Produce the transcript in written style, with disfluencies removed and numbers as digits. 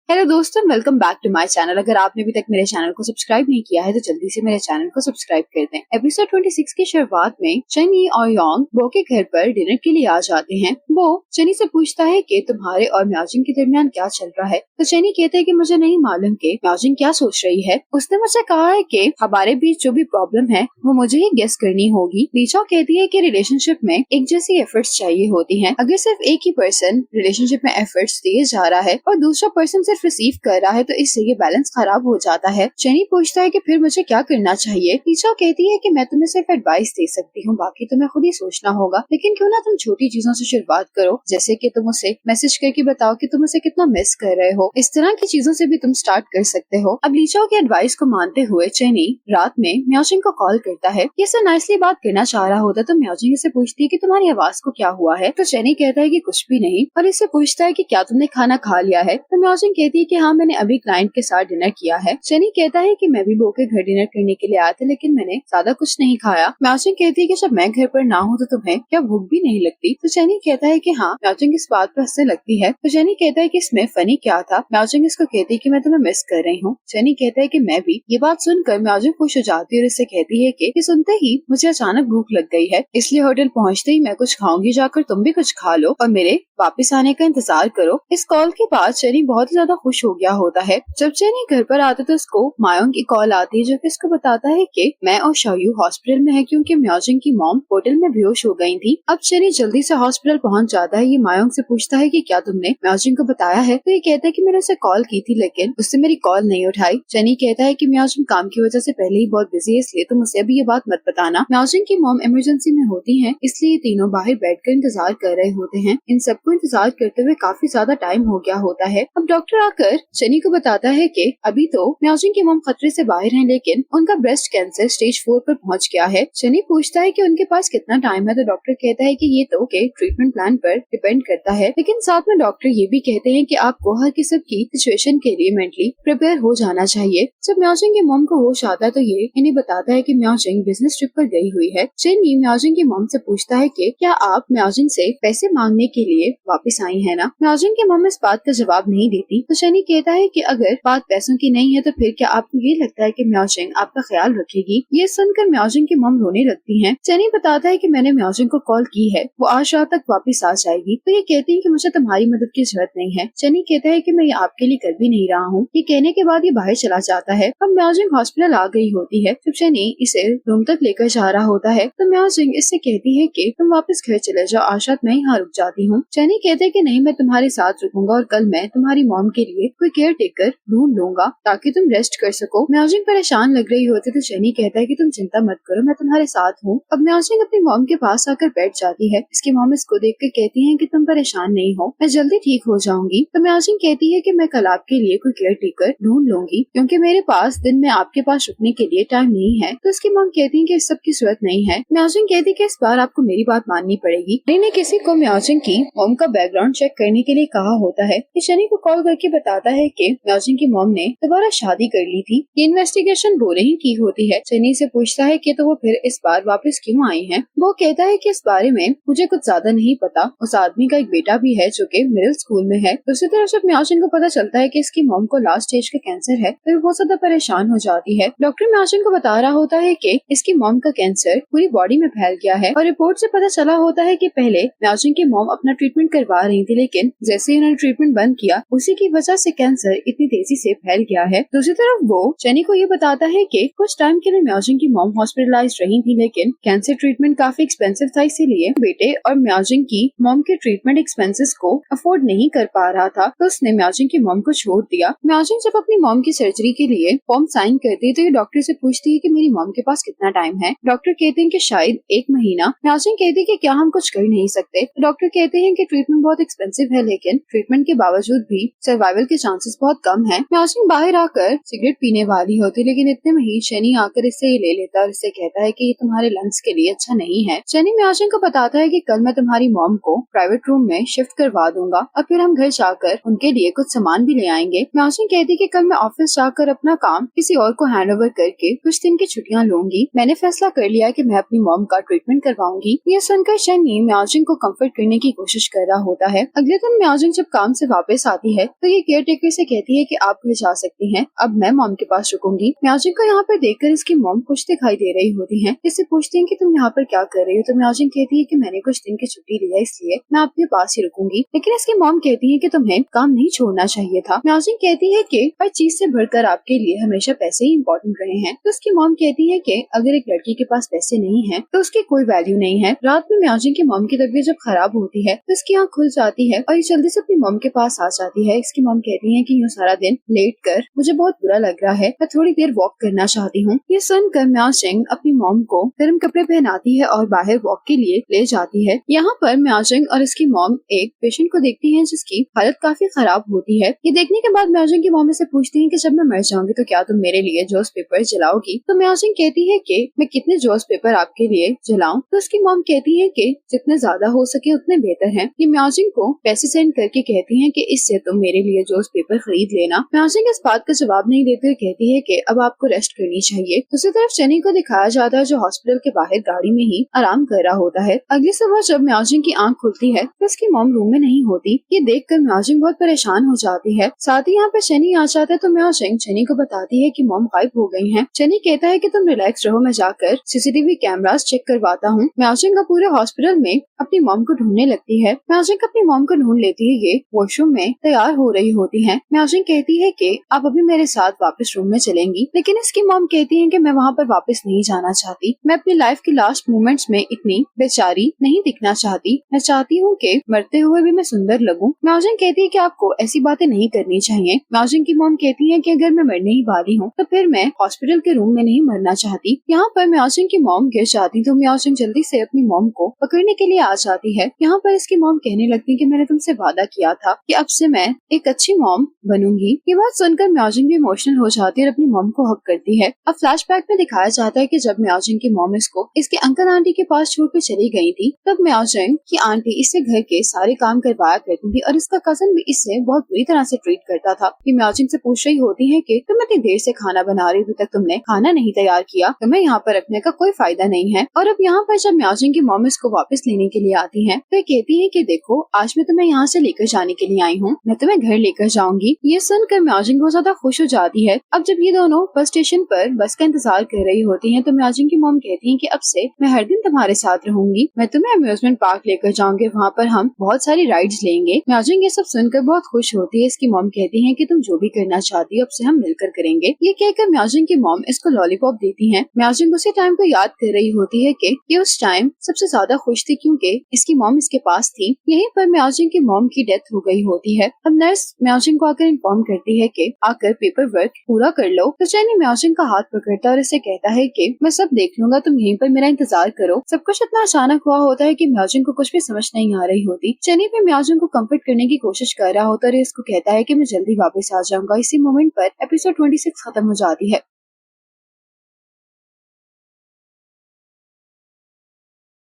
Hello दोस्तों, welcome back to my channel. अगर आपने अभी तक मेरे चैनल को सब्सक्राइब नहीं किया है तो जल्दी से मेरे चैनल को सब्सक्राइब कर दें। एपिसोड 26 की शुरुआत में चनी और योंग बो के घर पर डिनर के लिए आ जाते हैं। बो चनी से पूछता है कि तुम्हारे और म्याजिंग के दरमियान क्या चल रहा है, तो चनी कहते हैं कि मुझे नहीं मालूम कि म्याजिंग क्या सोच रही है। उसने मुझे कहा है कि हमारे बीच जो भी प्रॉब्लम है वो मुझे ही गेस करनी होगी। लीचा कहती है कि रिलेशनशिप में एक जैसी एफर्ट्स चाहिए होती हैं। अगर सिर्फ एक ही पर्सन रिलेशनशिप में एफर्ट्स दिए जा रहा है और दूसरा पर्सन सिर्फ रिसीव कर रहा है तो इससे ये बैलेंस खराब हो जाता है। चनी पूछता है कि फिर मुझे क्या करना चाहिए। लीचा कहती है कि मैं तुम्हें सिर्फ एडवाइस दे सकती हूँ, बाकी तुम्हें खुद ही सोचना होगा। लेकिन क्यों ना तुम छोटी चीजों से शुरुआत करो, जैसे कि तुम उसे मैसेज करके बताओ कि तुम उसे कितना मिस कर रहे हो। इस तरह की चीजों से भी तुम स्टार्ट कर सकते हो। अब लीचा की एडवाइस को मानते हुए चनी रात में म्याजिंग को कॉल करता है। ये सब नाइसली बात करना चाह रहा होता तो म्याजिंग से पूछती है कि तुम्हारी आवाज को क्या हुआ है। तो चनी कहता है कि कुछ भी नहीं और इससे पूछता है कि क्या तुमने खाना खा लिया है। तो म्याजिंग कहती है कि हाँ, मैंने अभी क्लाइंट के साथ डिनर किया है। चनी कहता है कि मैं भी बो के घर डिनर करने के लिए आया था, लेकिन मैंने ज्यादा कुछ नहीं खाया। म्याजिंग कहती है कि जब मैं घर पर ना हूँ तो तुम्हें क्या भूख भी नहीं लगती। तो चनी कहता है कि हाँ। म्याजिंग इस बात पर हंसने लगती है। तो चनी कहता है कि इसमें फनी क्या था। म्याजिंग इसको कहती है कि मैं तुम्हें मिस कर रही हूँ। चनी कहता है कि मैं भी। ये बात सुनकर म्याजिंग खुश हो जाती है और इससे कहती है कि सुनते ही मुझे अचानक भूख लग गई है, इसलिए होटल पहुँचते ही मैं कुछ खाऊंगी, जाकर तुम भी कुछ खा लो और मेरे वापस आने का इंतजार करो। इस कॉल के बाद चनी बहुत ज्यादा खुश हो गया होता है। जब चनी घर पर आता तो उसको मायोंग की कॉल आती है, जो कि इसको बताता है कि मैं और शायू हॉस्पिटल में है क्योंकि म्याजिंग की मॉम होटल में बेहोश हो गई थी। अब चनी जल्दी से हॉस्पिटल पहुंच जाता है। ये मायोंग से पूछता है कि क्या तुमने म्याजिंग को बताया है। तो ये कहता है कि मैंने उसे कॉल की थी लेकिन उससे मेरी कॉल नहीं उठाई। चनी कहता है कि म्याजिंग काम की वजह से पहले ही बहुत बिजी है, इसलिए तुम उसे अभी ये बात मत बताना। म्याजिंग की मॉम इमरजेंसी में होती है, इसलिए ये तीनों बाहर बैठकर इंतजार कर रहे होते हैं। इन सबको इंतजार करते हुए काफी ज्यादा टाइम हो गया होता है। अब डॉक्टर आकर चनी को बताता है कि अभी तो म्याजिंग की मॉम खतरे से बाहर हैं, लेकिन उनका ब्रेस्ट कैंसर स्टेज 4 पर पहुंच गया है। चनी पूछता है कि उनके पास कितना टाइम है, तो डॉक्टर कहता है कि ये तो के ट्रीटमेंट प्लान पर डिपेंड करता है, लेकिन साथ में डॉक्टर ये भी कहते हैं कि आपको हर किस्म की सिचुएशन के लिए मेंटली प्रिपेयर हो जाना चाहिए। जब म्याजिंग की मॉम को होश आता है तो ये इन्हें बताता है कि म्याजिंग बिजनेस ट्रिप पर गई हुई है। चनी म्याजिंग की मॉम से पूछता है कि क्या आप म्याजिंग से पैसे मांगने के लिए वापस आई है ना। म्याजिंग की मॉम इस बात का जवाब नहीं देती, तो चनी कहता है कि अगर बात पैसों की नहीं है तो फिर क्या आपको ये लगता है कि म्याजिंग आपका ख्याल रखेगी। ये सुनकर म्याजिंग की मॉम रोने लगती हैं। चनी बताता है कि मैंने म्याजिंग को कॉल की है, वो आज रात तक वापस आ जाएगी। तो ये कहती है कि मुझे तुम्हारी मदद की जरूरत नहीं है। चनी कहता है कि मैं ये आपके लिए कर भी नहीं रहा हूँ। ये कहने के बाद ये बाहर चला जाता है। अब म्याजिंग हॉस्पिटल आ गई होती है। जब चनी इसे रूम तक लेकर जा रहा होता है तो म्याजिंग इससे कहती है कि तुम वापस घर चले जाओ, आज रात मैं यहाँ रुक जाती हूँ। चनी कहते हैं कि नहीं, मैं तुम्हारे साथ रुकूंगा और कल मैं तुम्हारी मॉम के लिए कोई केयर टेकर ढूंढ लूंगा ताकि तुम रेस्ट कर सको। म्याजिंग परेशान लग रही होती तो चनी कहता है कि तुम चिंता मत करो, मैं तुम्हारे साथ हूँ। अब म्याजिंग अपनी मॉम के पास आकर बैठ जाती है। इसकी मॉम इसको देख कर कहती है कि तुम परेशान नहीं हो, मैं जल्दी ठीक हो जाऊंगी। तो म्याजिंग कहती है कि मैं कल आपके लिए कोई केयर टेकर ढूंढ लूंगी क्योंकि मेरे पास दिन में आपके पास रुकने के लिए टाइम नहीं है। तो इसकी मॉम कहती है कि इस सब की जरूरत नहीं है। म्याजिंग कहती है कि इस बार आपको मेरी बात माननी पड़ेगी। ने किसी को म्याजिंग की मॉम का बैकग्राउंड चेक करने के लिए कहा होता है। ये शनी को कॉल करके बताता है कि म्याजिंग की मॉम ने दोबारा शादी कर ली थी। ये इन्वेस्टिगेशन बो ने ही की होती है। चनी से पूछता है कि तो वो फिर इस बार वापस क्यों आई हैं? वो कहता है कि इस बारे में मुझे कुछ ज्यादा नहीं पता। उस आदमी का एक बेटा भी है जो कि मिडिल स्कूल में है। दूसरी तरफ जब म्याजिंग को पता चलता है कि इसकी मॉम को लास्ट स्टेज का कैंसर है तो वो बहुत ज्यादा परेशान हो जाती है। डॉक्टर म्याजिंग को बता रहा होता है कि इसकी मॉम का कैंसर पूरी बॉडी में फैल गया है और रिपोर्ट से पता चला होता है कि पहले म्याजिंग की मॉम अपना ट्रीटमेंट करवा रही थी, लेकिन जैसे ही उन्होंने ट्रीटमेंट बंद किया उसी की वजह से कैंसर इतनी तेजी से फैल गया है। दूसरी तरफ वो चनी को ये बताता है कि कुछ टाइम के लिए म्याजिंग की मॉम हॉस्पिटलाइज्ड रही थी, लेकिन कैंसर ट्रीटमेंट काफी एक्सपेंसिव था, इसीलिए बेटे और म्याजिंग की मॉम के ट्रीटमेंट एक्सपेंसेस को अफोर्ड नहीं कर पा रहा था, तो उसने म्याजिंग की मॉम को छोड़ दिया। म्याजिंग जब अपनी मॉम की सर्जरी के लिए फॉर्म साइन करती है तो ये डॉक्टर से पूछती है कि मेरी मॉम के पास कितना टाइम है। डॉक्टर कहते हैं कि शायद 1 महीना। म्याजिंग कहती है कि क्या हम कुछ कर नहीं सकते। डॉक्टर कहते हैं कि ट्रीटमेंट बहुत एक्सपेंसिव है, लेकिन ट्रीटमेंट के बावजूद भी सर्वाइवल के चांसेस बहुत कम हैं। म्याजिंग बाहर आकर सिगरेट पीने वाली होती, लेकिन इतने में ही शनी आकर इससे ये ले लेता और इससे कहता है कि ये तुम्हारे लंग्स के लिए अच्छा नहीं है। शनी म्याजिंग को बताता है कि कल मैं तुम्हारी मॉम को प्राइवेट रूम में शिफ्ट करवा दूंगा और फिर हम घर जाकर उनके लिए कुछ सामान भी ले आएंगे। म्याजिंग कहती है कि कल मैं ऑफिस जाकर अपना काम किसी और को हैंड ओवर करके कुछ दिन की छुट्टियां लूंगी। मैंने फैसला कर लिया कि मैं अपनी मॉम का ट्रीटमेंट करवाऊंगी। ये सुनकर शनी म्याजिंग को कंफर्ट करने की कोशिश कर रहा होता है। अगले दिन म्याजिंग जब काम से वापस आती है तो ये केयर टेकर से कहती है कि आप घर जा सकती हैं, अब मैं मॉम के पास रुकूंगी। म्याओजिंग को यहाँ पर देखकर इसकी मॉम खुश दिखाई दे रही होती है। इससे पूछती है कि तुम यहाँ पर क्या कर रही हो, तो म्याओजिंग कहती है कि मैंने कुछ दिन की छुट्टी ली है, इसलिए मैं आपके पास ही रुकूंगी। लेकिन इसकी मॉम कहती है कि तुम्हें काम नहीं छोड़ना चाहिए था। म्याओजिंग कहती है कि हर चीज से बढ़कर आपके लिए हमेशा पैसे ही इम्पोर्टेंट रहे हैं। तो उसकी मॉम कहती है कि अगर एक लड़की के पास पैसे नहीं है तो उसकी कोई वैल्यू नहीं है। रात में म्याओजिंग की मॉम की तबीयत जब खराब होती है तो इसकी आँख खुल जाती है और ये जल्दी से अपनी मॉम के पास आ जाती है। इसकी मॉम कहती है कि यूँ सारा दिन लेट कर मुझे बहुत बुरा लग रहा है, मैं थोड़ी देर वॉक करना चाहती हूँ। ये सुनकर म्याओजिंग अपनी मॉम को गर्म कपड़े पहनाती है और बाहर वॉक के लिए ले जाती है। यहाँ पर म्याओजिंग और इसकी मॉम एक पेशेंट को देखती है जिसकी हालत काफी खराब होती है। ये देखने के बाद म्याओजिंग की मॉम से पूछती है कि जब मैं मर जाऊंगी तो क्या तुम मेरे लिए जोस पेपर जलाओगी। तो म्याओजिंग कहती है कि मैं कितने जोस पेपर आपके लिए जलाऊं। तो उसकी मॉम कहती है कि जितने ज्यादा हो सके उतने बेहतर है। ये म्याओजिंग को पैसे सेंड करके कहती है कि इससे तुम मेरे लिए जोस पेपर खरीद लेना। म्याओजिंग इस बात का जवाब नहीं देते हुए कहती है कि अब आपको रेस्ट करनी चाहिए। दूसरी तरफ चनी को दिखाया जाता है जो हॉस्पिटल के बाहर गाड़ी में ही आराम कर रहा होता है। अगली सुबह जब म्याओजिंग की आंख खुलती है तो उसकी मॉम रूम में नहीं होती। ये देखकर म्याओजिंग बहुत परेशान हो जाती है। साथ ही यहाँ पर चनी आ जाता है तो म्याओजिंग चनी को बताती है कि मॉम गायब हो गई हैं। चनी कहता है कि तुम रिलैक्स रहो, मैं जाकर सीसीटीवी कैमरास चेक करवाता हूँ। म्याओजिंग पूरे हॉस्पिटल में अपनी मॉम को ढूंढने लगती है। म्याओजिंग अपनी मॉम को ढूंढ लेती है। ये वॉशरूम में तैयार हो रही होती है। म्याओजिंग कहती है कि आप अभी मेरे साथ वापस रूम में चलेंगी, लेकिन इसकी मॉम कहती है कि मैं वहाँ पर वापस नहीं जाना चाहती। मैं अपनी लाइफ की लास्ट मोमेंट्स में इतनी बेचारी नहीं दिखना चाहती। मैं चाहती हूँ कि मरते हुए भी मैं सुंदर लगूं। म्याओजिंग कहती है कि आपको ऐसी बातें नहीं करनी चाहिए। म्याओजिंग की मॉम कहती है कि अगर मैं मरने ही वाली हूँ तो फिर मैं हॉस्पिटल के रूम में नहीं मरना चाहती। यहाँ पर म्याओजिंग की मॉम गिर जाती तो म्याओजिंग जल्दी से अपनी मॉम को पकड़ने के लिए आ जाती है। यहाँ पर इसकी मॉम कहने लगती है कि मैंने तुमसे वादा किया था कि अब से मैं एक अच्छी मॉम बनूंगी। ये बात सुनकर म्याओजिंग भी इमोशनल हो जाती है और अपनी मॉम को हक करती है। अब फ्लैशबैक में दिखाया जाता है कि जब म्याओजिंग की मॉम इसको इसके अंकल आंटी के पास छोड़ कर चली गई थी तब म्याओजिंग की आंटी इससे घर के सारे काम करवाया करती थी और इसका कजन भी इससे बहुत बुरी तरह से ट्रीट करता था। ये म्याओजिंग से पूछ रही होती है कि तुम इतनी देर से खाना बना रही, अभी तक तुमने खाना नहीं तैयार किया, तुम्हें यहाँ पर रखने का कोई फायदा नहीं है। और अब यहाँ पर जब म्याओजिंग की मॉम इसको वापस लेने के लिए आती है तो कहती है कि देखो आज मैं तुम्हें यहाँ से लेकर जाने के लिए आई हूँ, मैं तुम्हें घर लेकर जाऊंगी। ये सुनकर म्याओजिंग बहुत ज्यादा खुश हो जाती है। अब जब ये दोनों बस स्टेशन पर बस का इंतजार कर रही होती हैं तो म्याओजिंग की मॉम कहती है कि अब से मैं हर दिन तुम्हारे साथ रहूंगी, मैं तुम्हें अम्यूजमेंट पार्क लेकर जाऊंगी, वहाँ पर हम बहुत सारी राइड्स लेंगे। म्याओजिंग ये सब सुनकर बहुत खुश होती है। इसकी मॉम कहती है कि तुम जो भी करना चाहती हो अब से हम मिलकर करेंगे। ये कहकर म्याओजिंग की मॉम इसको लॉलीपॉप देती है। म्याओजिंग उसी टाइम को याद कर रही होती है कि ये उस टाइम सबसे ज्यादा खुश थी क्योंकि इसकी मॉम इसके पास थी। यहीं पर म्याओजिंग की मॉम की डेथ हो गई होती है। अब नर्स म्याओजिंग को आकर इन्फॉर्म करती है कि आकर पेपर वर्क पूरा कर लो। तो चैनी म्याओजिंग का हाथ पकड़ता है और इसे कहता है कि मैं सब देख लूंगा, तुम यहीं पर मेरा इंतजार करो। सब कुछ इतना अचानक हुआ होता है कि म्याओजिंग को कुछ भी समझ नहीं आ रही होती। चैनी भी म्याओजिंग को कंफर्ट करने की कोशिश कर रहा होता है और इसको कहता है कि मैं जल्दी वापस आ जाऊंगा। इसी मोमेंट पर एपिसोड 26 खत्म हो जाती है।